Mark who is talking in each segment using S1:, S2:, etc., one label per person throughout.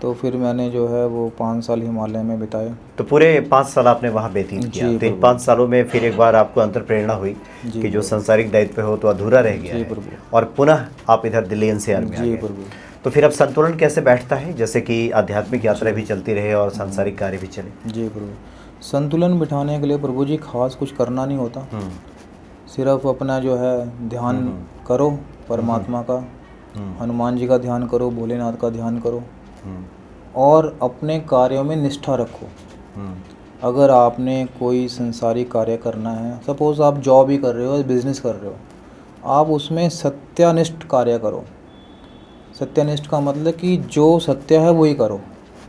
S1: तो फिर मैंने जो है वो 5 साल हिमालय में बिताए।
S2: तो पूरे 5 साल आपने वहाँ व्यतीत किया।
S1: जी
S2: तो इन
S1: प्रभु।
S2: 5 सालों में फिर एक बार आपको अंतर्प्रेरणा हुई
S1: जी
S2: कि जो
S1: प्रभु।
S2: सांसारिक दायित्व पे हो तो अधूरा रह गया
S1: जी
S2: है,
S1: प्रभु।
S2: और पुनः आप इधर दिल्ली एनसीआर में आ
S1: जी
S2: गए।
S1: प्रभु।
S2: तो फिर अब संतुलन कैसे बैठता है, जैसे कि आध्यात्मिक यात्रा
S1: जी।
S2: भी चलती रहे और सांसारिक कार्य भी चले?
S1: जी प्रभु। संतुलन बिठाने के लिए प्रभु जी खास कुछ करना नहीं होता,
S2: हम्म
S1: सिर्फ अपना जो है ध्यान करो परमात्मा का, हनुमान जी का ध्यान करो, भोलेनाथ का ध्यान करो,
S2: हम्म
S1: और अपने कार्यों में निष्ठा रखो।
S2: हम्म
S1: अगर आपने कोई संसारिक कार्य करना है, सपोज़ आप जॉब ही कर रहे हो, बिजनेस कर रहे हो, आप उसमें सत्यनिष्ठ कार्य करो। सत्यनिष्ठ का मतलब कि जो सत्य है वही करो,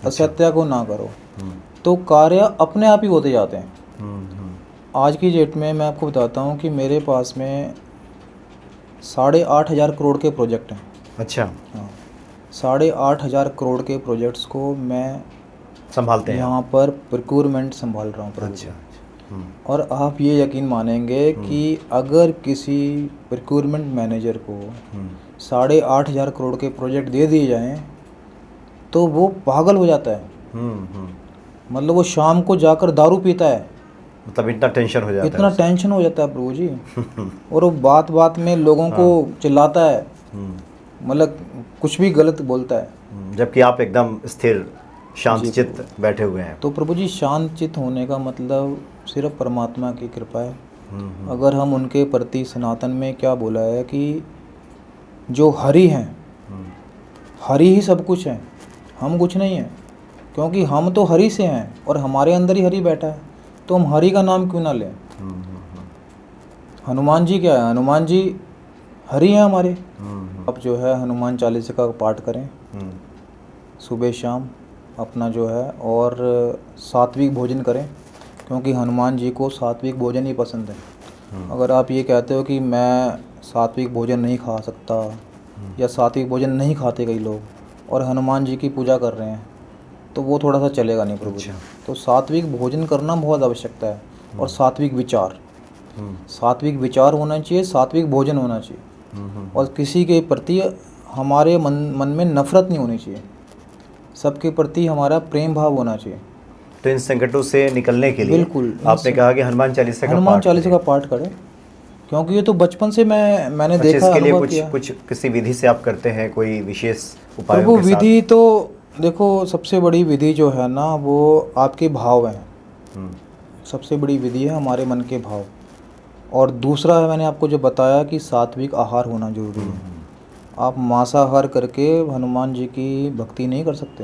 S1: असत्य को ना करो, तो कार्य अपने आप ही होते जाते हैं। आज की डेट में मैं आपको बताता हूँ कि मेरे पास में 8,500 करोड़ के प्रोजेक्ट हैं।
S2: अच्छा,
S1: हाँ, 8,500 करोड़ के प्रोजेक्ट्स को मैं
S2: संभालते हैं आप?
S1: यहाँ पर प्रोक्योरमेंट संभाल रहा हूँ प्रभु जी।
S2: अच्छा।
S1: और आप ये यकीन मानेंगे कि अगर किसी प्रोक्योरमेंट मैनेजर को 8,500 करोड़ के प्रोजेक्ट दे दिए जाएं तो वो पागल हो जाता है। मतलब वो शाम को जाकर दारू पीता है,
S2: मतलब इतना टेंशन हो जाता
S1: इतना
S2: है
S1: टेंशन हो जाता है प्रभु जी। और वो बात बात में लोगों को चिल्लाता है, मतलब कुछ भी गलत बोलता है।
S2: जबकि आप एकदम स्थिर शांत
S1: जी
S2: चित्त बैठे हुए हैं।
S1: तो प्रभु जी शांत चित्त होने का मतलब सिर्फ परमात्मा की कृपा है। अगर हम उनके प्रति सनातन में क्या बोला है कि जो हरि हैं, हरि ही सब कुछ है, हम कुछ नहीं है, क्योंकि हम तो हरि से हैं और हमारे अंदर ही हरि बैठा है, तो हम हरि का नाम क्यों ना लें। हनुमान जी क्या है, हनुमान जी हरि हैं हमारे। अब जो है हनुमान चालीसा का पाठ करें सुबह शाम अपना जो है, और सात्विक भोजन करें, क्योंकि हनुमान जी को सात्विक भोजन ही पसंद है। अगर आप ये कहते हो कि मैं सात्विक भोजन नहीं खा सकता, या सात्विक भोजन नहीं खाते कई लोग और हनुमान जी की पूजा कर रहे हैं, तो वो थोड़ा सा चलेगा नहीं प्रभु जी। तो सात्विक भोजन करना बहुत आवश्यकता है, और सात्विक विचार, सात्विक विचार होना चाहिए, सात्विक भोजन होना चाहिए, और किसी के प्रति हमारे मन में नफरत नहीं होनी चाहिए, सबके प्रति हमारा प्रेम भाव होना चाहिए।
S2: तो इन संकटों से निकलने के लिए
S1: बिल्कुल
S2: आपने कहा कि हनुमान चालीसा का
S1: हनुमान
S2: पाठ
S1: चालीसा
S2: करें।
S1: का पाठ करें, क्योंकि ये तो बचपन से मैंने
S2: अच्छा,
S1: देखा,
S2: इसके लिए
S1: अनुभव किया।
S2: कुछ किसी विधि से आप करते हैं, कोई विशेष उपायों
S1: प्रभु
S2: के साथ?
S1: विधि तो देखो, सबसे बड़ी विधि जो है ना वो आपके भाव हैं। सबसे बड़ी विधि है हमारे मन के भाव, और दूसरा है मैंने आपको जो बताया कि सात्विक आहार होना जरूरी है। आप मांसाहार करके हनुमान जी की भक्ति नहीं कर सकते।